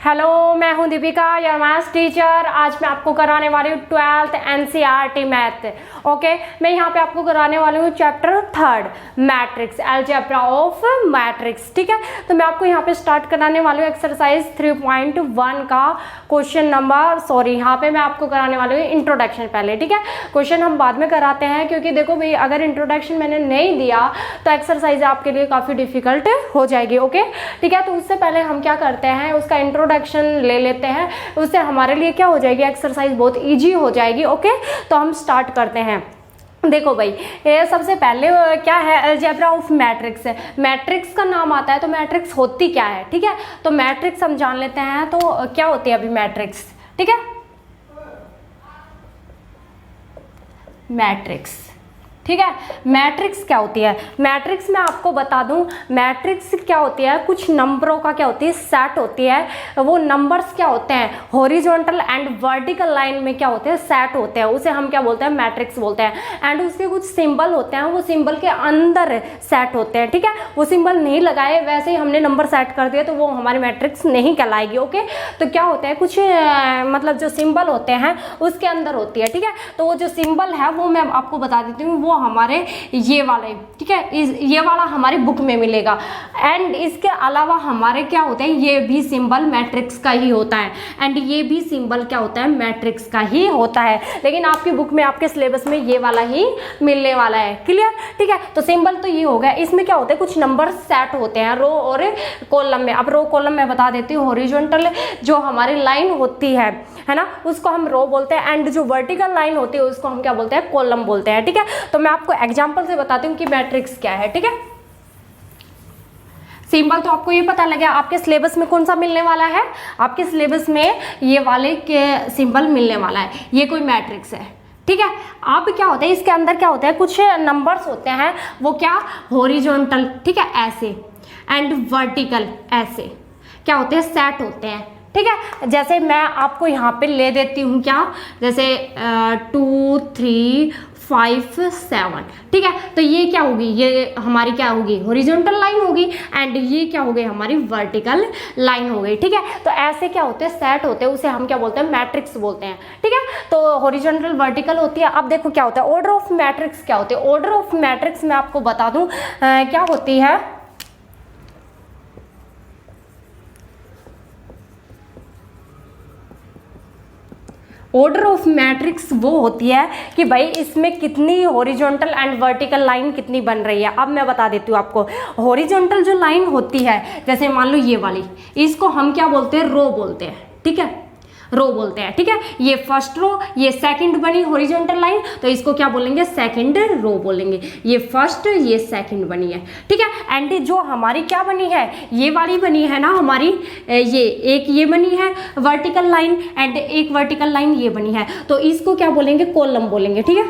Hello, मैं हूं Deepika, your maths teacher. आज मैं आपको कराने वाली हूँ 12th NCERT मैथ। ओके, मैं यहाँ पे आपको कराने वाली हूँ chapter 3 matrix, algebra of matrix. ठीक है, तो मैं आपको यहाँ पे स्टार्ट कराने वाली हूँ एक्सरसाइज 3.1 का क्वेश्चन नंबर यहाँ पे मैं आपको कराने वाली हूँ इंट्रोडक्शन पहले। ठीक है, क्वेश्चन हम बाद में कराते हैं, क्योंकि देखो भाई अगर इंट्रोडक्शन मैंने नहीं दिया तो एक्सरसाइज आपके लिए काफ़ी डिफिकल्ट हो जाएगी। ओके, ठीक है, तो उससे पहले हम क्या करते हैं, उसका इंट्रोडक्शन ले लेते हैं, उससे हमारे लिए क्या हो जाएगी, एक्सरसाइज बहुत ईजी हो जाएगी। ओके, तो हम स्टार्ट करते हैं। देखो भाई, ये सबसे पहले क्या है, अलजेब्रा ऑफ मैट्रिक्स है। मैट्रिक्स का नाम आता है तो मैट्रिक्स होती क्या है। ठीक है, तो मैट्रिक्स हम जान लेते हैं। तो क्या होती है अभी मैट्रिक्स। ठीक है, मैट्रिक्स, ठीक है, मैट्रिक्स क्या होती है। मैट्रिक्स मैं आपको बता दूं, मैट्रिक्स क्या होती है, कुछ नंबरों का क्या होती है, सेट होती है। वो नंबर्स क्या होते हैं, हॉरिजॉन्टल एंड वर्टिकल लाइन में क्या होते हैं, सेट होते हैं, उसे हम क्या बोलते हैं, मैट्रिक्स बोलते हैं। एंड उसके कुछ सिंबल होते हैं, वो सिंबल के अंदर सेट होते हैं। ठीक है, वो सिंबल नहीं लगाए, वैसे ही हमने नंबर सेट कर दिया तो वो हमारी मैट्रिक्स नहीं कहलाएगी। ओके, तो क्या होता है, कुछ मतलब जो सिंबल होते हैं उसके अंदर होती है। ठीक है, तो वो जो सिंबल है वो मैं आपको बता देती हूँ, वो हमारे ये वाले, ठीक है, ये वाला हमारी बुक में मिलेगा। एंड इसके अलावा हमारे क्या होते हैं, ये भी सिंबल मैट्रिक्स का ही होता है। एंड ये भी सिंबल क्या होता है, मैट्रिक्स का ही होता है। लेकिन आपकी बुक में, आपके सिलेबस में ये वाला ही मिलने वाला है। क्लियर। ठीक है, तो सिंबल तो ये हो गया। इसमें क्या होता है, कुछ नंबर सेट होते हैं रो और कॉलम में। अब रो कॉलम में बता देती हूँ, हॉरिजॉन्टल जो हमारी लाइन होती है ना, उसको हम रो बोलते हैं। एंड जो वर्टिकल लाइन होती है उसको हम क्या बोलते हैं, कॉलम बोलते हैं। ठीक है, तो मैं आपको एग्जांपल से बताती हूँ कि मैट्रिक्स क्या है। ठीक है, सिंबल तो आपको ये पता लगा, आपके सिलेबस में कौन सा मिलने वाला है, आपके सिलेबस में ये वाले के सिंबल मिलने वाला है। ये कोई मैट्रिक्स है। ठीक है, अब क्या होता है, इसके अंदर क्या होता है, कुछ नंबर्स होते हैं, वो क्या, हॉरिजॉन्टल, ठीक है, ऐसे, एंड वर्टिकल ऐसे क्या होते हैं, सेट होते हैं। ठीक है, जैसे मैं आपको यहाँ पे ले देती हूँ क्या, जैसे 2 3 5 7। ठीक है, तो ये क्या होगी, ये हमारी क्या होगी, हॉरिजॉन्टल लाइन होगी। एंड ये क्या हो गई, हमारी वर्टिकल लाइन हो गई। ठीक है, तो ऐसे क्या होते हैं, सेट होते हैं, उसे हम क्या बोलते हैं, मैट्रिक्स बोलते हैं। ठीक है, तो हॉरिजॉन्टल वर्टिकल होती है। अब देखो क्या होता है, ऑर्डर ऑफ मैट्रिक्स क्या होती है। ऑर्डर ऑफ मैट्रिक्स मैं आपको बता दूं क्या होती है। ऑर्डर ऑफ मैट्रिक्स वो होती है कि भाई इसमें कितनी हॉरिजॉन्टल एंड वर्टिकल लाइन कितनी बन रही है। अब मैं बता देती हूँ आपको, हॉरिजॉन्टल जो लाइन होती है, जैसे मान लो ये वाली, इसको हम क्या बोलते हैं, रो बोलते हैं। ठीक है, रो बोलते हैं। ठीक है, ये फर्स्ट रो, ये सेकंड बनी हॉरिजॉन्टल लाइन, तो इसको क्या बोलेंगे, सेकंड रो बोलेंगे। ये फर्स्ट, ये सेकंड बनी है। ठीक है, एंड जो हमारी क्या बनी है, ये वाली बनी है ना हमारी, ये एक ये बनी है वर्टिकल लाइन, एंड एक वर्टिकल लाइन ये बनी है, तो इसको क्या बोलेंगे, कॉलम बोलेंगे। ठीक है,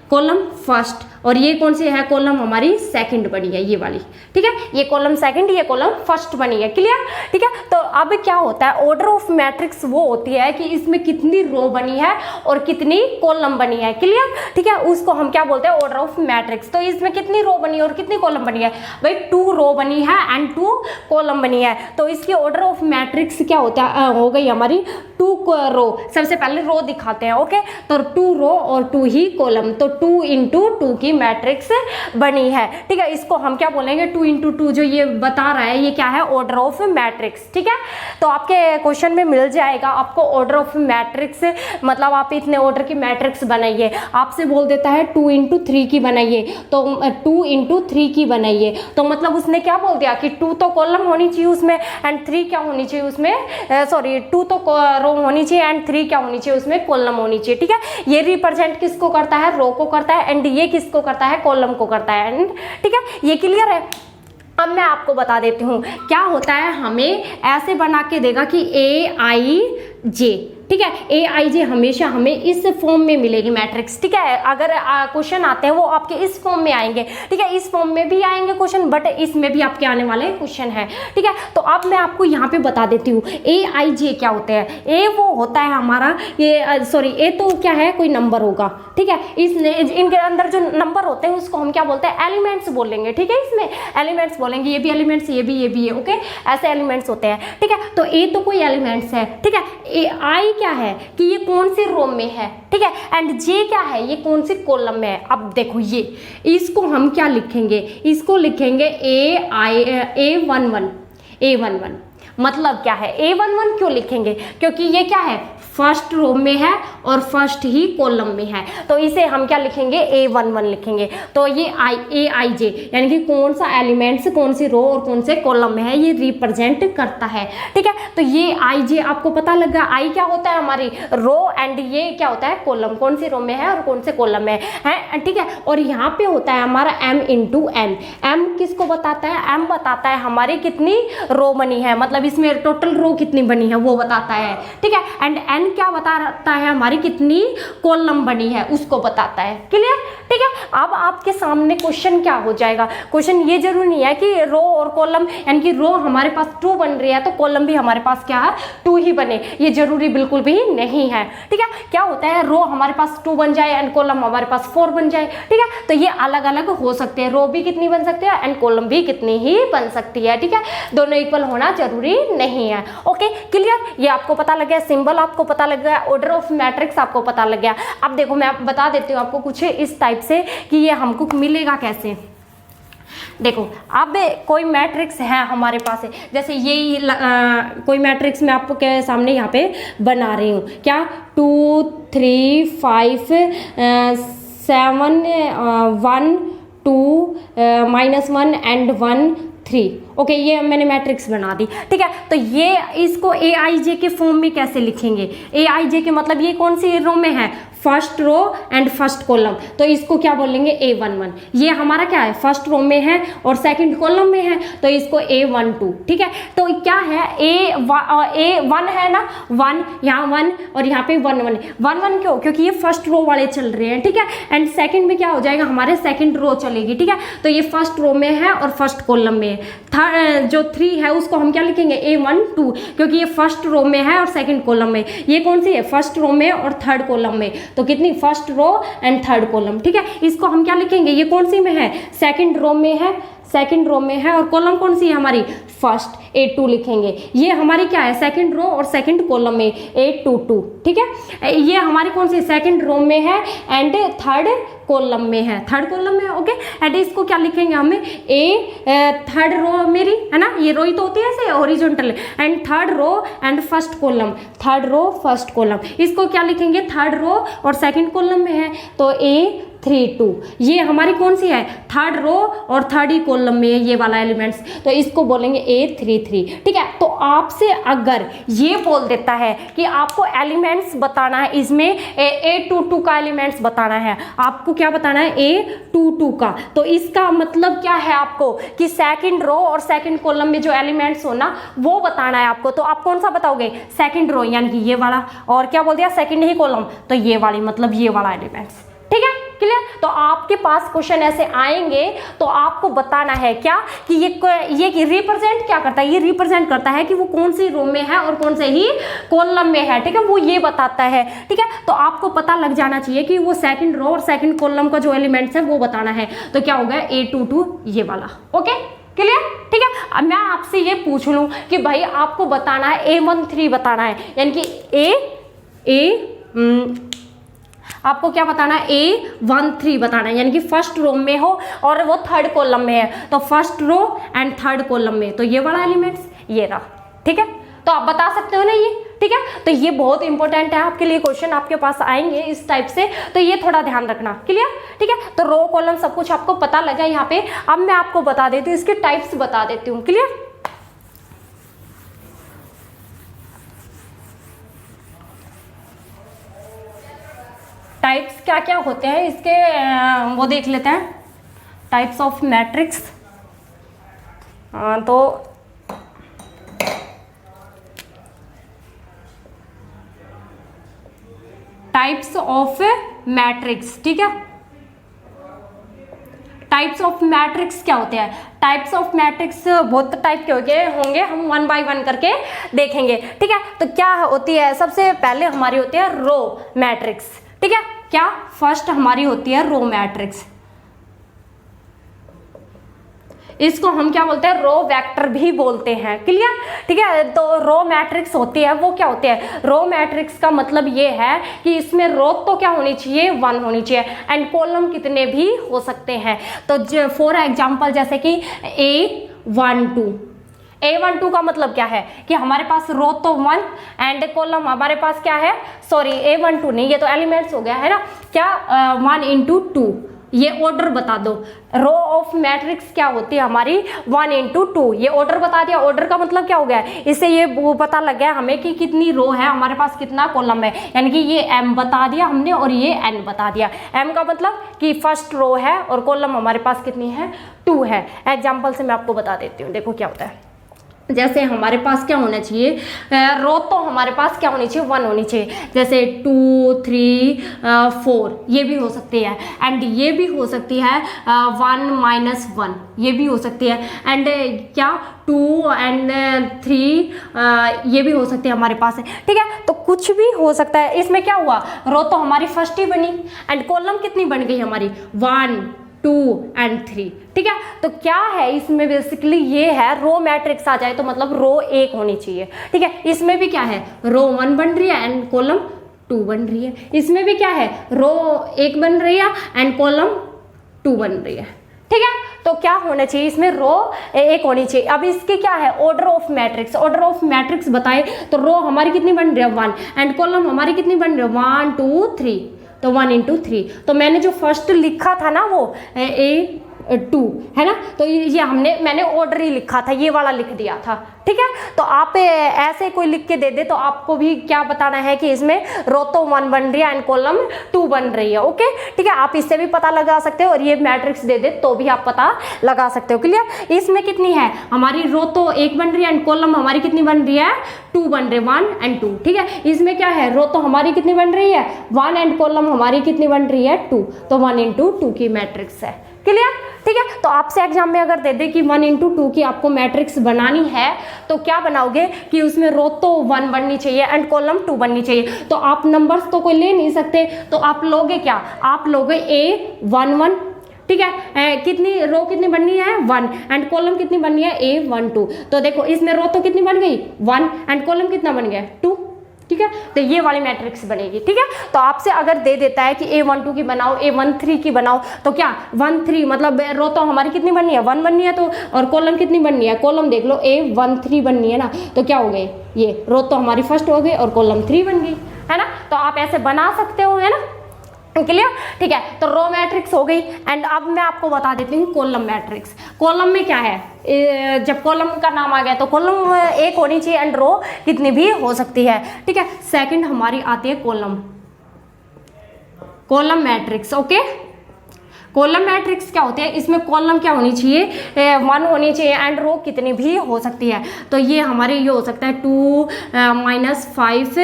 कॉलम फर्स्ट, और ये कौन सी है, कॉलम हमारी सेकंड बनी है, ये वाली। ठीक है, ये कॉलम सेकंड, ये कॉलम फर्स्ट बनी है। क्लियर। ठीक है, तो अब क्या होता है, ऑर्डर ऑफ मैट्रिक्स वो होती है कि इसमें कितनी रो बनी है और कितनी कॉलम बनी है। क्लियर। ठीक है, उसको हम क्या बोलते हैं, ऑर्डर ऑफ मैट्रिक्स। तो इसमें कितनी रो बनी है और कितनी कॉलम बनी है, भाई 2 रो बनी है एंड 2 कॉलम बनी है। तो इसकी ऑर्डर ऑफ मैट्रिक्स क्या होता है, हो गई हमारी 2 रो। सबसे पहले रो दिखाते हैं। ओके, तो 2 रो और 2 ही कॉलम, तो 2 × 2 की मैट्रिक्स बनी है। ठीक है, इसको हम क्या बोलेंगे, 2 × 2 जो ये बता रहा है, ये क्या है, ऑर्डर ऑफ मैट्रिक्स। ठीक है, तो आपके क्वेश्चन में मिल जाएगा आपको ऑर्डर ऑफ मैट्रिक्स, मतलब आप इतने ऑर्डर की मैट्रिक्स बनाइए। आपसे बोल देता है 2 × 3 की बनाइए, तो 2 × 3 की बनाइए, तो मतलब उसने क्या बोल दिया कि 2 तो कॉलम होनी चाहिए उसमें, एंड 3 क्या होनी चाहिए उसमें, सॉरी 2 तो रो होनी चाहिए एंड 3 क्या होनी चाहिए उसमें, कॉलम होनी चाहिए। ठीक है, ये रिप्रेजेंट किसको करता है, रो को करता है, एंड ये किसको करता है, कॉलम को करता है। एंड ठीक है, ये क्लियर है। अब मैं आपको बता देती हूँ क्या होता है, हमें ऐसे बना के देगा कि AIJ, ठीक है। ए आई जे हमेशा हमें इस फॉर्म में मिलेगी मैट्रिक्स, ठीक है। अगर क्वेश्चन आते हैं वो आपके इस फॉर्म में आएंगे, ठीक है। इस फॉर्म में भी आएंगे क्वेश्चन, बट इसमें भी आपके आने वाले क्वेश्चन है, ठीक है। तो अब मैं आपको यहाँ पे बता देती हूँ ए आई जे क्या होते हैं। ए वो होता है हमारा ये सॉरी ए तो क्या है, कोई नंबर होगा, ठीक है। इनके अंदर जो नंबर होते हैं उसको हम क्या बोलते हैं, एलिमेंट्स बोलेंगे, ठीक है। इसमें एलिमेंट्स बोलेंगे, ये भी एलिमेंट्स, ये भी है, ओके। ऐसे एलिमेंट्स होते हैं, ठीक है। तो ए तो कोई एलिमेंट्स है, ठीक है। ए आई क्या है कि ये कौन सी रो में है, ठीक है। एंड जे क्या है, ये कौन सी कॉलम में है। अब देखो ये इसको हम क्या लिखेंगे, इसको लिखेंगे A11 मतलब क्या है, A11 क्यों लिखेंगे, क्योंकि ये क्या है, फर्स्ट रो में है और फर्स्ट ही कॉलम में है, तो इसे हम क्या लिखेंगे, A11 लिखेंगे। तो ये ए आई जे यानी कि कौन सा एलिमेंट्स कौन सी रो और कौन से कॉलम में है ये रिप्रेजेंट करता है, ठीक है। तो ये आई जे आपको पता लगा, आई क्या होता है हमारी रो एंड ये क्या होता है कॉलम, कौन सी रो में है और कौन से कॉलम में है, ठीक है। और यहाँ पे होता है हमारा M इंटू एन। एम किसको बताता है, एम बताता है हमारी कितनी रो बनी है, मतलब इसमें टोटल रो कितनी बनी है वो बताता है, ठीक है। एंड एन क्या बताता है, हमारी कितनी कॉलम बनी है उसको बताता है, क्लियर, ठीक है। अब आपके सामने क्वेश्चन क्या हो जाएगा, क्वेश्चन ये जरूरी नहीं है कि रो और कॉलम यानी कि रो हमारे पास 2 बन रही है तो कॉलम भी हमारे पास क्या है 2 ही बने, ये जरूरी बिल्कुल भी नहीं है, ठीक है। क्या होता है, रो हमारे पास 2 बन जाए एंड कॉलम हमारे पास 4 बन जाए, ठीक है। तो ये अलग अलग हो सकते हैं, रो भी कितनी बन सकती है एंड कॉलम भी कितनी ही बन सकती है, ठीक है। दोनों इक्वल होना जरूरी नहीं है, ओके क्लियर। ये आपको पता लग गया, सिंबल आपको पता लग गया, ऑर्डर ऑफ मैट्रिक्स आपको पता लग गया। अब देखो मैं बता देती हूँ आपको कुछ इस टाइप से कि ये हमको मिलेगा कैसे। देखो अब कोई मैट्रिक्स है हमारे पास है, जैसे ये कोई मैट्रिक्स मैं आपको के सामने यहाँ पे बना रही हूँ, क्या 2 3 5 7 1 2 -1 एंड 1 3, ओके ये मैंने मैट्रिक्स बना दी, ठीक है। तो ये इसको ए आई जे के फॉर्म में कैसे लिखेंगे, ए आई जे के मतलब ये कौन सी रो में है, first row and first column, तो इसको क्या बोलेंगे A11। ये हमारा क्या है, फर्स्ट रो में है और सेकंड कॉलम में है तो इसको A12, ठीक है। तो क्या है A1 है ना, 1 यहाँ 1 और यहाँ पे 1 क्यों, क्योंकि ये फर्स्ट रो वाले चल रहे हैं, ठीक है। एंड सेकंड में क्या हो जाएगा, हमारे सेकंड रो चलेगी, ठीक है। तो ये फर्स्ट रो में है और फर्स्ट कॉलम में है। थर्ड जो 3 है उसको हम क्या लिखेंगे A12, क्योंकि ये फर्स्ट रो में है और सेकंड कॉलम में। ये कौन सी है, फर्स्ट रो में और थर्ड कॉलम में, तो कितनी, first row and third column, ठीक है। इसको हम क्या लिखेंगे, ये कौन सी में है, सेकंड रो में है, सेकंड रो में है और कॉलम कौन सी है हमारी, फर्स्ट, A2 लिखेंगे। ये हमारी क्या है, सेकंड रो और सेकंड कॉलम में A22, ठीक है। ये हमारी कौन सी सेकंड रो में है एंड थर्ड कॉलम में है, थर्ड कॉलम में, ओके। एंड इसको क्या लिखेंगे हमें, थर्ड रो मेरी है ना, ये रो ही तो होती है ऐसे horizontal, and third row and first column, third row first column, इसको क्या लिखेंगे, थर्ड रो और सेकंड कॉलम में है तो A32। ये हमारी कौन सी है, थर्ड रो और थर्ड ही कॉलम में है ये वाला एलिमेंट्स, तो इसको बोलेंगे A33, ठीक है। तो आपसे अगर ये बोल देता है कि आपको एलिमेंट्स बताना है, इसमें A22 का एलिमेंट्स बताना है, आपको क्या बताना है, A22 का, तो इसका मतलब क्या है आपको कि सेकंड रो और सेकंड कॉलम में जो एलिमेंट्स हो ना वो बताना है आपको। तो आप कौन सा बताओगे, सेकंड रो यानी कि ये वाला, और क्या बोल दिया, सेकंड ही कॉलम तो ये वाली, मतलब ये वाला एलिमेंट्स, ठीक है क्लियर। तो आपके पास क्वेश्चन ऐसे आएंगे तो आपको बताना है क्या कि ये रिप्रेजेंट क्या करता है, ये रिप्रेजेंट करता है कि वो कौन सी रो में है और कौन से ही कॉलम में है, ठीक है, वो ये बताता है, ठीक है। तो आपको पता लग जाना चाहिए कि वो सेकंड रो और सेकंड कॉलम का जो एलिमेंट्स है वो बताना है, तो क्या होगा A22 ये वाला, ओके क्लियर, ठीक है। अब मैं आपसे ये पूछ लूं कि भाई आपको बताना है A13 बताना है, यानी कि आपको क्या बताना है, A13 बताना है, यानी कि फर्स्ट रो में हो और वो थर्ड कॉलम में है, तो first row and third column में, तो ये वाला एलिमेंट्स ये रहा, ठीक है। तो आप बता सकते हो ना ये, ठीक है। तो ये बहुत इंपॉर्टेंट है आपके लिए, क्वेश्चन आपके पास आएंगे इस टाइप से, तो ये थोड़ा ध्यान रखना, क्लियर, ठीक है। तो रो कॉलम सब कुछ आपको पता लगा यहाँ पे। अब मैं आपको बता देती हूँ, इसके टाइप्स बता देती हूँ, क्लियर। टाइप्स क्या क्या होते हैं इसके, वो देख लेते हैं, टाइप्स ऑफ मैट्रिक्स। तो टाइप्स ऑफ मैट्रिक्स, ठीक है। टाइप्स ऑफ मैट्रिक्स क्या होते हैं? टाइप्स ऑफ मैट्रिक्स बहुत टाइप के होंगे, हम वन बाय वन करके देखेंगे, ठीक है। तो क्या होती है, सबसे पहले हमारी होती है रो मैट्रिक्स, ठीक है। क्या? फर्स्ट हमारी होती है रो मैट्रिक्स, इसको हम क्या बोलते हैं? रो वेक्टर भी बोलते हैं, क्लियर, ठीक है। तो रो मैट्रिक्स होती है, वो क्या होती है? रो मैट्रिक्स का मतलब ये है कि इसमें रो तो क्या होनी चाहिए? 1 होनी चाहिए, एंड कॉलम कितने भी हो सकते हैं। तो फॉर एग्जांपल जैसे कि A12, A12 का मतलब क्या है कि हमारे पास रो तो 1 एंड कॉलम हमारे पास क्या है? सॉरी, A12 नहीं, ये तो एलिमेंट्स हो गया है ना, क्या 1 into 2, ये ऑर्डर बता दो। रो ऑफ मैट्रिक्स क्या होती है हमारी? 1 into 2, ये ऑर्डर बता दिया। ऑर्डर का मतलब क्या हो गया? इससे ये वो पता लग गया हमें कि कितनी रो है, हमारे पास कितना कॉलम है, यानी कि ये m बता दिया हमने और ये n बता दिया। m का मतलब कि फर्स्ट रो है और कॉलम हमारे पास कितनी है? 2 है। एग्जाम्पल से मैं आपको बता देती हूँ, देखो क्या होता है। जैसे हमारे पास क्या होना चाहिए? रो तो हमारे पास क्या होनी चाहिए? 1 होनी चाहिए। जैसे 2, 3, 4 ये भी हो सकती है, एंड ये भी हो सकती है 1 - 1 ये भी हो सकती है, एंड क्या 2 and 3 ये भी हो सकती है हमारे पास है, ठीक है। तो कुछ भी हो सकता है। इसमें क्या हुआ? रो तो हमारी फर्स्ट ही बनी एंड कॉलम कितनी बन गई हमारी? 1, 2 and 3, ठीक है। तो क्या है इसमें? बेसिकली ये है रो मैट्रिक्स आ जाए तो मतलब रो 1 होनी चाहिए, ठीक है। इसमें भी क्या है? रो 1 बन रही है एंड कॉलम 2 बन रही है। इसमें भी क्या है? रो 1 बन रही है एंड कॉलम 2 बन रही है, ठीक है। तो क्या होना चाहिए? इसमें रो 1 होनी चाहिए। अब इसके क्या है? Order of matrix. Order of matrix बताए तो रो हमारी कितनी बन रही है? 1 एंड कॉलम हमारी कितनी बन रही है? 1, 2, 3, तो 1 into 3। तो मैंने जो फर्स्ट लिखा था ना वो A2 है ना, तो ये मैंने ऑर्डर ही लिखा था, ये वाला लिख दिया था, ठीक है। तो आप ऐसे कोई लिख के दे दे तो आपको भी क्या बताना है कि इसमें रो तो 1 बन रही है एंड कॉलम 2 बन रही है, ओके, ठीक है। आप इससे भी पता लगा सकते हो और ये मैट्रिक्स दे दे तो भी आप पता लगा सकते हो, क्लियर। इसमें कितनी है हमारी? रो तो 1 बन रही है एंड कॉलम हमारी कितनी बन रही है? 2 बन रही है, 1 and 2, ठीक है। इसमें क्या है? रो तो हमारी कितनी बन रही है? 1 एंड कॉलम हमारी कितनी बन रही है? 2, तो 1 into 2 की मैट्रिक्स है, क्लियर, ठीक है। तो आपसे एग्जाम में अगर दे दे कि 1 into 2 की आपको मैट्रिक्स बनानी है तो क्या बनाओगे कि उसमें रो तो 1 बननी चाहिए एंड कॉलम 2 बननी चाहिए। तो आप नंबर्स तो कोई ले नहीं सकते, तो आप लोगे क्या? आप लोगे A11, ठीक है। कितनी रो कितनी बननी है? 1 एंड कॉलम कितनी बननी है? A12। तो देखो इसमें रो तो कितनी बन गई? 1 एंड कॉलम कितना बन गया? 2, ठीक है। तो ये वाली मैट्रिक्स बनेगी, ठीक है। तो आपसे अगर दे देता है कि A12 की बनाओ, A13 की बनाओ, तो क्या 1, 3 मतलब रो तो हमारी कितनी बननी है? 1 बननी है, तो और कॉलम कितनी बननी है? कॉलम देख लो A13 बननी है ना, तो क्या हो गई? ये रो तो हमारी फर्स्ट हो गई और कॉलम 3 बन गई, है ना। तो आप ऐसे बना सकते हो, है ना, क्लियर, ठीक है। तो रो मैट्रिक्स हो गई एंड अब मैं आपको बता देती हूँ कॉलम मैट्रिक्स। कॉलम में क्या है? जब कॉलम का नाम आ गया तो कॉलम 1 होनी चाहिए एंड रो कितनी भी हो सकती है, ठीक है। सेकंड हमारी आती है column matrix, okay. Column matrix क्या होते हैं? इसमें कॉलम क्या होनी चाहिए? 1 होनी चाहिए एंड रो कितनी भी हो सकती है। तो ये हमारे ये हो सकता है 2 - 5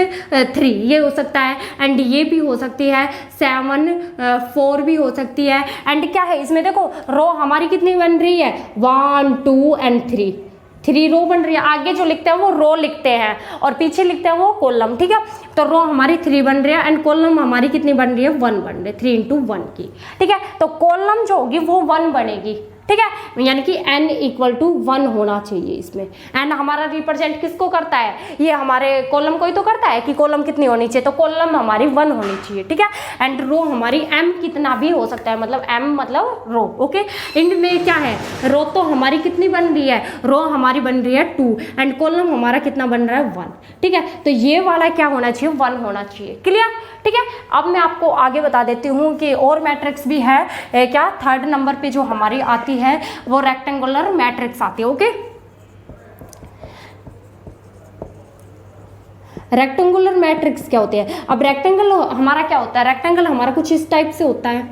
3 ये हो सकता है, एंड ये भी हो सकती है 7 4 भी हो सकती है। एंड क्या है इसमें? देखो रो हमारी कितनी बन रही है? 1, 2 and 3 रो बन रही है। आगे जो लिखते हैं वो रो लिखते हैं और पीछे लिखते हैं वो कॉलम, ठीक है। तो रो हमारी 3 बन रही है एंड कॉलम हमारी कितनी बन रही है? 1 बन रही है, 3 into 1 की, ठीक है। तो कॉलम जो होगी वो 1 बनेगी, ठीक है, यानी कि n = 1 होना चाहिए इसमें। n हमारा रिप्रेजेंट किसको करता है? ये हमारे कॉलम को ही तो करता है कि कॉलम कितनी होनी चाहिए, तो कॉलम हमारी 1 होनी चाहिए, ठीक है। एंड रो हमारी m कितना भी हो सकता है, मतलब m मतलब रो, ओके। इनमें क्या है? रो तो हमारी कितनी बन रही है? रो हमारी बन रही है 2 एंड कॉलम हमारा कितना बन रहा है? 1, ठीक है। तो ये वाला क्या होना चाहिए? 1 होना चाहिए, क्लियर, ठीक है। अब मैं आपको आगे बता देती हूँ कि और मैट्रिक्स भी है, क्या 3rd नंबर पे जो हमारी आती है वो रेक्टेंगुलर मैट्रिक्स आती है, ओके। रेक्टेंगुलर मैट्रिक्स क्या होते हैं? अब रेक्टेंगल हमारा क्या होता है? रेक्टेंगल हमारा कुछ इस टाइप से होता है,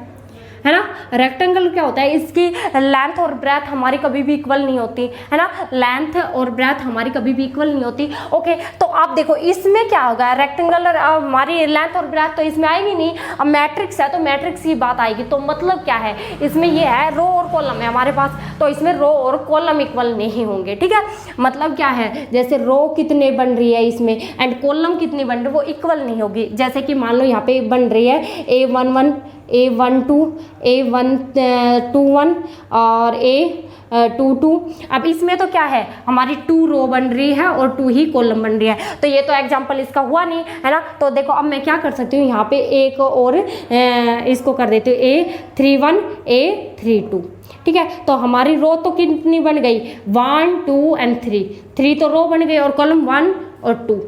है ना। रेक्टेंगल क्या होता है, इसकी लेंथ और ब्रेथ हमारी कभी भी इक्वल नहीं होती, है ना, लेंथ और ब्रेथ हमारी कभी भी इक्वल नहीं होती। ओके, तो आप देखो इसमें क्या होगा, रेक्टेंगल हमारी लेंथ और ब्रेथ तो इसमें आएगी नहीं। अब मैट्रिक्स है तो मैट्रिक्स की बात आएगी, तो मतलब क्या है, इसमें ये है रो और कॉलम है हमारे पास, तो इसमें रो और कॉलम इक्वल नहीं होंगे, ठीक है। मतलब क्या है, जैसे रो कितने बन रही है इसमें एंड कॉलम कितनी बन रही है, वो इक्वल नहीं होगी। जैसे कि मान लो यहाँ पे बन रही है A11, A12, A121 और A22। अब इसमें तो क्या है, हमारी 2 रो बन रही है और 2 ही कॉलम बन रही है, तो ये तो एग्जांपल इसका हुआ नहीं, है ना। तो देखो अब मैं क्या कर सकती हूँ, यहाँ पे एक और इसको कर देती हूँ A31, A32, ठीक है। तो हमारी रो तो कितनी बन गई, 1, 2 एंड 3 तो रो बन गई और कॉलम 1 और 2,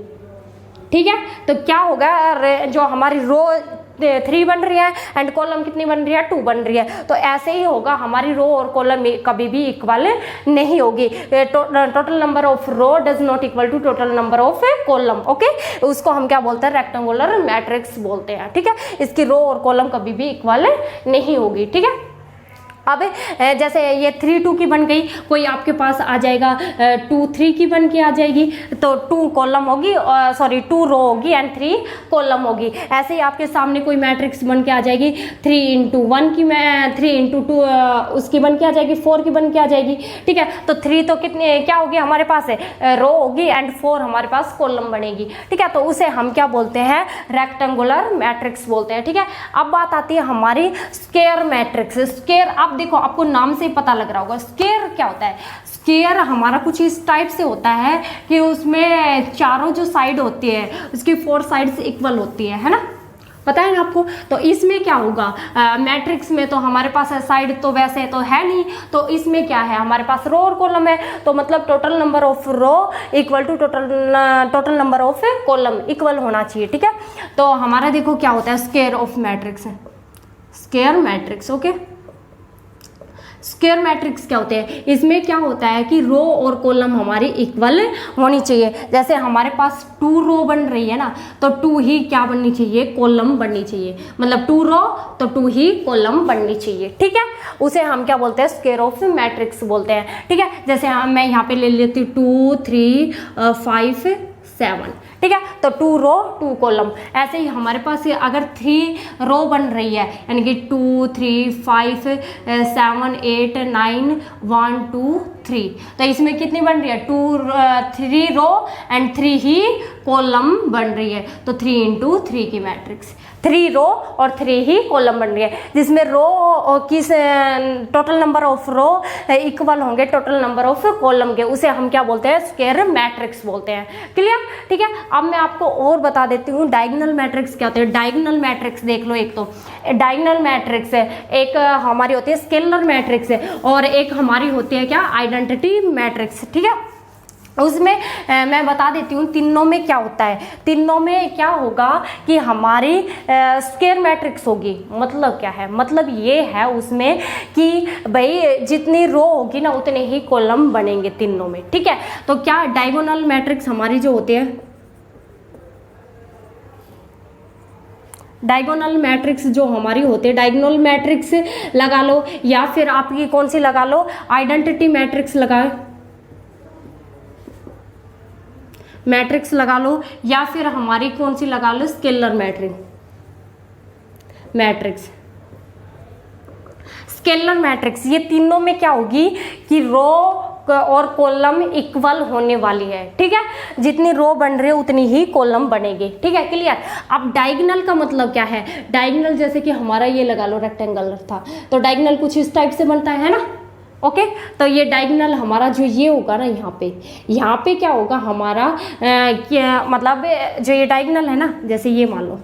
ठीक है। तो क्या होगा, जो हमारी रो 3 बन रही है एंड कॉलम कितनी बन रही है, 2 बन रही है। तो ऐसे ही होगा, हमारी रो और कॉलम कभी भी इक्वल नहीं होगी। Total number of row does not equal to total number of column. Okay, उसको हम क्या बोलते हैं, रेक्टेंगुलर मैट्रिक्स बोलते हैं, ठीक है। इसकी रो और कॉलम कभी भी इक्वल नहीं होगी, ठीक है। अब जैसे ये 3, 2 की बन गई, कोई आपके पास आ जाएगा 2, 3 की बन के आ जाएगी, तो 2 कॉलम होगी, सॉरी 2 रो होगी एंड 3 कॉलम होगी। ऐसे ही आपके सामने कोई मैट्रिक्स बन के आ जाएगी 3 इंटू 1 की, 3 इंटू 2 उसकी बन के आ जाएगी, 4 की बन के आ जाएगी, ठीक है। तो 3 तो कितने क्या होगी हमारे पास है, रो होगी एंड 4 हमारे पास कॉलम बनेगी, ठीक है। तो उसे हम क्या बोलते हैं, रेक्टेंगुलर मैट्रिक्स बोलते हैं, ठीक है। अब बात आती है हमारी स्क्वायर मैट्रिक्स। स्क्वायर, अब देखो आपको नाम से ही पता लग रहा होगा स्क्वायर क्या होता है। स्क्वायर हमारा कुछ इस टाइप से होता है कि उसमें चारों जो साइड होती है उसकी 4 साइड्स इक्वल होती है ना, पता है ना आपको। तो इसमें क्या होगा, मैट्रिक्स में तो हमारे पास साइड तो वैसे तो है नहीं, तो इसमें क्या है, हमारे पास रो और कॉलम है, तो मतलब total number of row equal to total number of column equal होना चाहिए, ठीक है। तो हमारा देखो क्या होता है, स्क्वायर ऑफ मैट्रिक्स है, square matrix. Okay, square matrix क्या होते हैं, इसमें क्या होता है कि रो और कॉलम हमारी इक्वल होनी चाहिए। जैसे हमारे पास 2 रो बन रही है ना, तो 2 ही क्या बननी चाहिए, कॉलम बननी चाहिए, मतलब 2 रो तो 2 ही कॉलम बननी चाहिए, ठीक है। उसे हम क्या बोलते हैं, स्क्वायर ऑफ मैट्रिक्स बोलते हैं, ठीक है। जैसे मैं यहाँ पे ले लेती हूँ 2, 3, 5, 7, ठीक है। तो 2 रो 2 कॉलम। ऐसे ही हमारे पास अगर 3 रो बन रही है, यानी कि 2, 3, 5, 7, 8, 9, 1, 2, 3, तो इसमें कितनी बन रही है, 3 रो एंड 3 ही कॉलम बन रही है। तो 3 इंटू 3 की मैट्रिक्स, 3 रो और 3 ही कॉलम बन रही है, जिसमें रो किस total number of row equal होंगे टोटल नंबर ऑफ कॉलम के, उसे हम क्या बोलते हैं, स्क्वायर मैट्रिक्स बोलते हैं। क्लियर, ठीक है। अब मैं आपको और बता देती हूँ डायगोनल मैट्रिक्स क्या होते हैं। डायगोनल मैट्रिक्स देख लो, एक तो डायगोनल मैट्रिक्स है, एक हमारी होती है स्केलर मैट्रिक्स है, और एक हमारी होती है क्या, आइडेंटिटी मैट्रिक्स, ठीक है। उसमें मैं बता देती हूँ तीनों में क्या होता है। तीनों में क्या होगा कि हमारी स्क्वायर मैट्रिक्स होगी, मतलब क्या है, मतलब ये है उसमें कि भाई जितनी रो होगी ना उतने ही कॉलम बनेंगे तीनों में, ठीक है। तो क्या डायगोनल मैट्रिक्स हमारी जो होती है, डायगोनल मैट्रिक्स जो हमारी होती है, डायगोनल मैट्रिक्स लगा लो या फिर आपकी कौन सी लगा लो, आइडेंटिटी मैट्रिक्स मैट्रिक्स लगा लो, या फिर हमारी कौन सी लगा लो, स्केलर मैट्रिक्स। स्केलर मैट्रिक्स, ये तीनों में क्या होगी कि रो और कॉलम इक्वल होने वाली है, ठीक है। जितनी रो बन रही है उतनी ही कॉलम बनेगी, ठीक है। क्लियर। अब डायगोनल का मतलब क्या है, डायगोनल जैसे कि हमारा ये लगा लो रेक्टेंगल था, तो डायगोनल कुछ इस टाइप से बनता है ना। ओके, तो ये डायगोनल हमारा जो ये होगा ना, यहाँ पे क्या होगा हमारा, क्या मतलब जो ये डायगोनल है ना, जैसे ये मान लो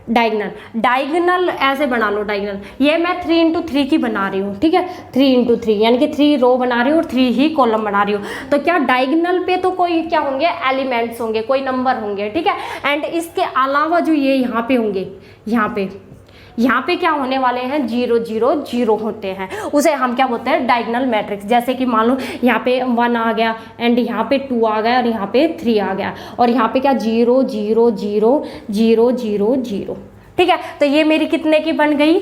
डायगोनल ऐसे बना लो। डायगोनल ये मैं 3 इंटू 3 की बना रही हूँ, ठीक है, 3 इंटू 3 यानी कि 3 रो बना रही हूँ और 3 ही कॉलम बना रही हूँ। तो क्या डायगोनल पे तो कोई क्या होंगे, एलिमेंट्स होंगे, कोई नंबर होंगे, ठीक है। एंड इसके अलावा जो ये यहाँ पे होंगे, यहाँ पे क्या होने वाले हैं, 0 0 0 होते हैं, उसे हम क्या बोलते हैं, डायगोनल मैट्रिक्स। जैसे कि मान लो यहाँ पे 1 आ गया एंड यहाँ पे 2 आ गया और यहाँ पे 3 आ गया और यहाँ पे क्या 0 0 0 0 0 0, ठीक है। तो ये मेरी कितने की बन गई,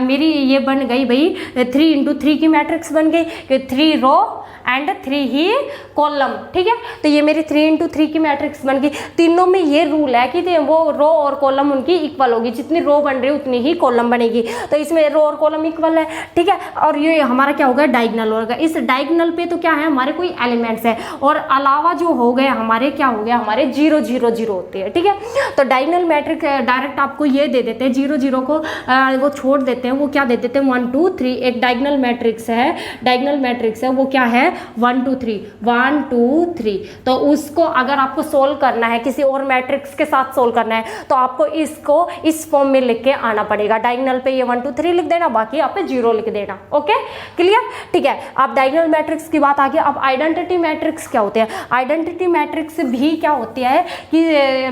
मेरी ये बन गई भाई 3 इंटू 3 की मैट्रिक्स बन गई, 3 रो एंड 3 ही कॉलम, ठीक है। तो ये मेरी 3 इंटू 3 की मैट्रिक्स बन गई। तीनों में ये रूल है कि वो रो और कॉलम उनकी इक्वल होगी, जितनी रो बन रही है उतनी ही कॉलम बनेगी। तो इसमें रो और कॉलम इक्वल है, ठीक है। और ये हमारा क्या होगा, डायगोनल होगा। इस डायगोनल पे तो क्या है, हमारे कोई एलिमेंट्स है और अलावा जो हो गए हमारे क्या हो गया, हमारे 0 0 0 होते हैं, ठीक है। तो डायगोनल मैट्रिक्स डायरेक्ट आपको ये दे देते हैं, 0 0 को वो छोड़ देते हैं, वो क्या दे देते हैं 1 2 3। एक डायगोनल मैट्रिक्स है, डायगोनल मैट्रिक्स है वो क्या है 1 2 3 1 2 3। तो उसको अगर आपको सोल्व करना है, किसी और मैट्रिक्स के साथ सोल्व करना है, तो आपको इसको इस फॉर्म में लिख के आना पड़ेगा। डायगोनल पे ये 1 2 3 लिख देना, बाकी आप पे 0 लिख देना, ओके क्लियर, ठीक है। अब डायगोनल मैट्रिक्स की बात आ गई। अब आइडेंटिटी मैट्रिक्स क्या होते हैं, आइडेंटिटी मैट्रिक्स भी क्या होती है कि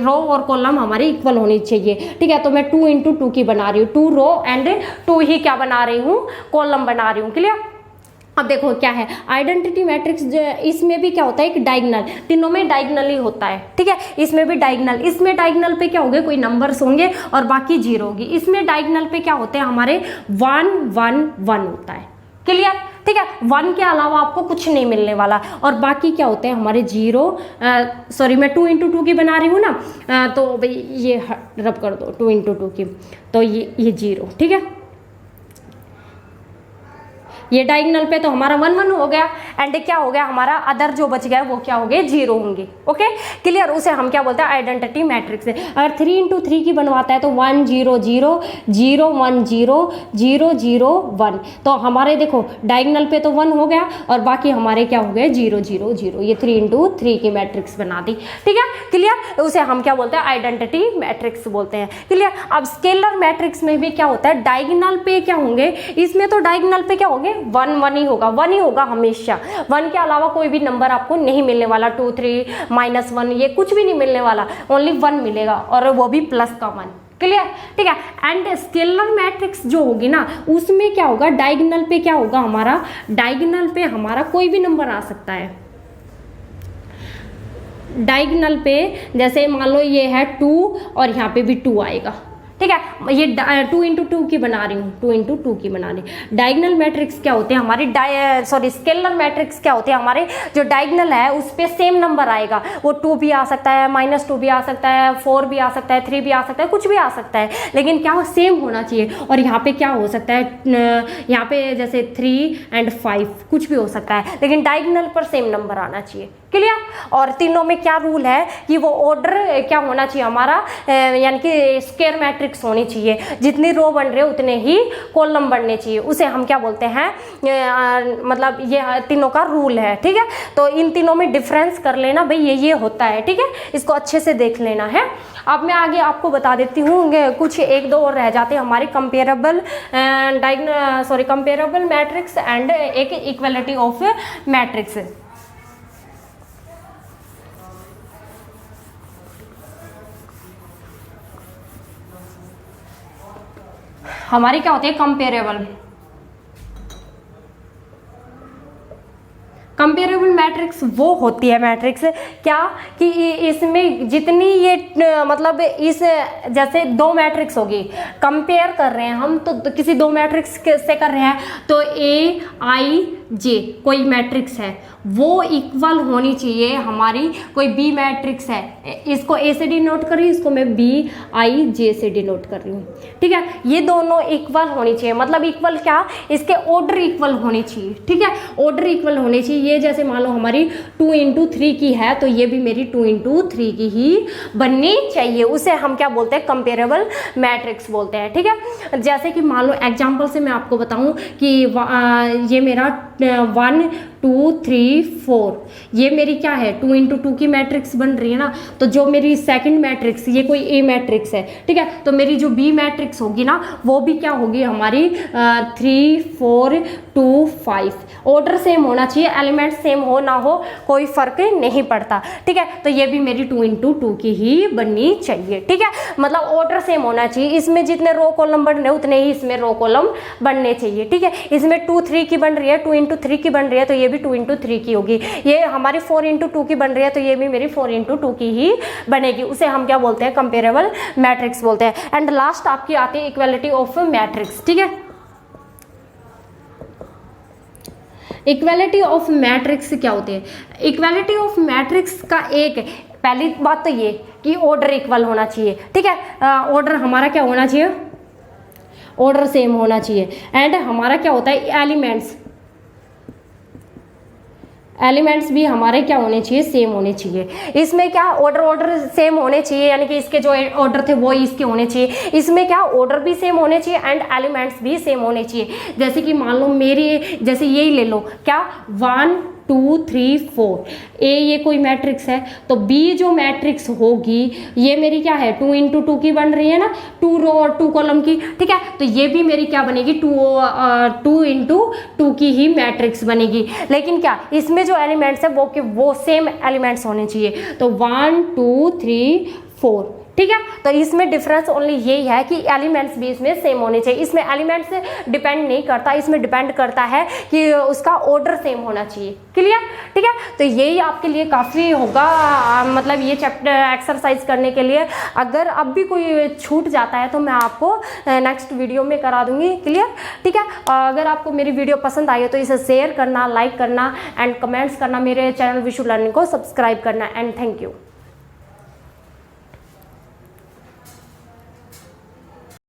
रो और कॉलम हमारी इक्वल होनी चाहिए, ठीक है। तो मैं 2 इंटू 2 की बना रही हूँ, 2 रो एंड 2 ही क्या बना रही हूँ, कॉलम बना रही हूँ, क्लियर। अब देखो क्या है आइडेंटिटी मैट्रिक्स, इसमें भी क्या होता है, एक डायगोनल, तीनों में डायगोनल ही होता है, ठीक है। इसमें भी डायगोनल, इसमें डायगोनल पे क्या होंगे, कोई नंबर्स होंगे और बाकी 0 होगी। इसमें डायगोनल पे क्या होते हैं, हमारे 1 1 1 होता है, क्लियर, ठीक है। 1 के अलावा आपको कुछ नहीं मिलने वाला और बाकी क्या होते हैं हमारे 0, सॉरी मैं 2 इंटू 2 की बना रही हूँ ना, तो भाई ये रब कर दो 2 इंटू 2 की, तो ये 0, ठीक है। ये डायगोनल पे तो हमारा 1 1 हो गया एंड क्या हो गया, हमारा अदर जो बच गया वो क्या हो गए, 0 होंगे, ओके क्लियर। उसे हम क्या बोलते हैं, आइडेंटिटी मैट्रिक्स है। अगर 3 इंटू 3 की बनवाता है तो 1 0 0 0 1 0 0 0 1। तो हमारे देखो डायगोनल पे तो 1 हो गया और बाकी हमारे क्या हो गए 0 0 0। ये 3 इंटू 3 की मैट्रिक्स बना दी, ठीक है क्लियर। उसे हम क्या बोलते हैं, आइडेंटिटी मैट्रिक्स बोलते हैं, क्लियर। अब स्केलर मैट्रिक्स में भी क्या होता है, डायगोनल पे क्या होंगे, इसमें तो डायगोनल पे क्या होंगे 1 1 ही होगा, 1 ही होगा हमेशा। 1 के अलावा कोई भी नंबर आपको नहीं मिलने वाला, 2 3 -1 ये कुछ भी नहीं मिलने वाला, ओनली 1 मिलेगा और वो भी प्लस का 1, क्लियर, ठीक है। एंड स्केलर मैट्रिक्स जो होगी ना, उसमें क्या होगा, डायगोनल पे क्या होगा हमारा, डायगोनल पे हमारा कोई भी नंबर आ सकता है। डायगोनल पे जैसे मान लो ये है 2 और यहाँ पे भी 2 आएगा, ठीक है। ये 2 इंटू 2 की बना रही हूँ, 2 इंटू 2 की बना रही। डायगोनल मैट्रिक्स क्या होते हैं हमारे, स्केलर मैट्रिक्स क्या होते हैं हमारे, जो डायगोनल है उस पर सेम नंबर आएगा, वो 2 भी आ सकता है, -2 भी आ सकता है, 4 भी आ सकता है, 3 भी आ सकता है, कुछ भी आ सकता है, लेकिन क्या हो सेम होना चाहिए। और यहाँ पे क्या हो सकता है, यहाँ पे जैसे 3 एंड 5 कुछ भी हो सकता है, लेकिन डायगोनल पर सेम नंबर आना चाहिए, क्लियर। और तीनों में क्या रूल है कि वो ऑर्डर क्या होना चाहिए हमारा, यानी कि स्क्वायर मैट्रिक्स होनी चाहिए, जितनी रो बन रहे उतने ही कॉलम बनने चाहिए, उसे हम क्या बोलते हैं, मतलब ये तीनों का रूल है, ठीक है। तो इन तीनों में डिफरेंस कर लेना भाई, ये होता है, ठीक है, इसको अच्छे से देख लेना है। अब मैं आगे आपको बता देती हूँ, कुछ 1 2 और रह जाते हैं हमारे, कंपेरेबल कंपेरेबल मैट्रिक्स एंड एक इक्वलिटी ऑफ मैट्रिक्स। हमारी क्या होती है, कंपेरेबल। कंपेरेबल मैट्रिक्स वो होती है मैट्रिक्स क्या कि इसमें जितनी ये मतलब इस जैसे 2 मैट्रिक्स होगी, कंपेयर कर रहे हैं हम तो किसी 2 मैट्रिक्स से कर रहे हैं, तो AIJ कोई मैट्रिक्स है वो इक्वल होनी चाहिए हमारी, कोई B मैट्रिक्स है, इसको A से डिनोट कर रही हूँ, इसको मैं BIJ से डिनोट कर रही हूँ, ठीक है। ये दोनों इक्वल होनी चाहिए, मतलब इक्वल क्या, इसके ऑर्डर इक्वल होनी चाहिए, ठीक है, ऑर्डर इक्वल होनी चाहिए। ये जैसे मान लो हमारी 2 इंटू 3 की है, तो ये भी मेरी 2 इंटू 3 की ही बननी चाहिए, उसे हम क्या बोलते हैं, कंपेरेबल मैट्रिक्स बोलते हैं, ठीक है। जैसे कि मान लो एग्जाम्पल से मैं आपको बताऊँ कि ये मेरा 1 2 3 4, ये मेरी क्या है 2 × 2 की मैट्रिक्स बन रही है ना। तो जो मेरी सेकंड मैट्रिक्स, ये कोई ए मैट्रिक्स है, ठीक है, तो मेरी जो बी मैट्रिक्स होगी ना वो भी क्या होगी हमारी 3 4 2 5। ऑर्डर सेम होना चाहिए, एलिमेंट सेम हो ना हो कोई फर्क नहीं पड़ता, ठीक है। तो ये भी मेरी 2 × 2 की ही बननी चाहिए, ठीक है, मतलब ऑर्डर सेम होना चाहिए। इसमें जितने रो कॉलम बन रहे हैं उतने ही इसमें रो कॉलम बनने चाहिए, ठीक है। इसमें 2 3 की बन रही है, 2 × 3 की बन रही है, तो ये भी 2 × 3 की होगी। ये हमारी 4 × 2 की बन रही है, तो ये भी मेरी 4 × 2 की ही बनेगी। उसे हम क्या बोलते हैं, कंपेरेबल मैट्रिक्स बोलते हैं। एंड लास्ट आपकी आती है इक्वालिटी ऑफ मैट्रिक्स, ठीक है। इक्वालिटी ऑफ मैट्रिक्स क्या होती है? इक्वालिटी ऑफ मैट्रिक्स का एक पहली बात तो ये कि ऑर्डर इक्वल होना चाहिए, ठीक है। ऑर्डर हमारा क्या होना चाहिए, ऑर्डर सेम होना चाहिए। एंड हमारा क्या होता है, एलिमेंट्स भी हमारे क्या होने चाहिए, सेम होने चाहिए। इसमें क्या ऑर्डर सेम होने चाहिए, यानी कि इसके जो ऑर्डर थे वो इसके होने चाहिए। इसमें क्या ऑर्डर भी सेम होने चाहिए एंड एलिमेंट्स भी सेम होने चाहिए। जैसे कि मान लो मेरी, जैसे यही ले लो, क्या 1 2 3 4, ए ये कोई मैट्रिक्स है, तो बी जो मैट्रिक्स होगी ये मेरी क्या है 2 × 2 की बन रही है ना, 2 रो और 2 कॉलम की, ठीक है। तो ये भी मेरी क्या बनेगी 2 × 2 की ही मैट्रिक्स बनेगी। लेकिन क्या इसमें जो एलिमेंट्स है वो सेम एलिमेंट्स होने चाहिए। तो 1 2 3 4, ठीक है। तो इसमें डिफरेंस ओनली यही है कि एलिमेंट्स भी इसमें सेम होने चाहिए। इसमें एलिमेंट्स से डिपेंड नहीं करता, इसमें डिपेंड करता है कि उसका ऑर्डर सेम होना चाहिए। क्लियर, ठीक है। तो यही आपके लिए काफ़ी होगा, मतलब ये चैप्टर एक्सरसाइज करने के लिए। अगर अब भी कोई छूट जाता है तो मैं आपको नेक्स्ट वीडियो में करा दूंगी, क्लियर, ठीक है। अगर आपको मेरी वीडियो पसंद आई हो तो इसे शेयर करना, लाइक करना एंड कमेंट्स करना, मेरे चैनल विशु लर्निंग को सब्सक्राइब करना। And thank you.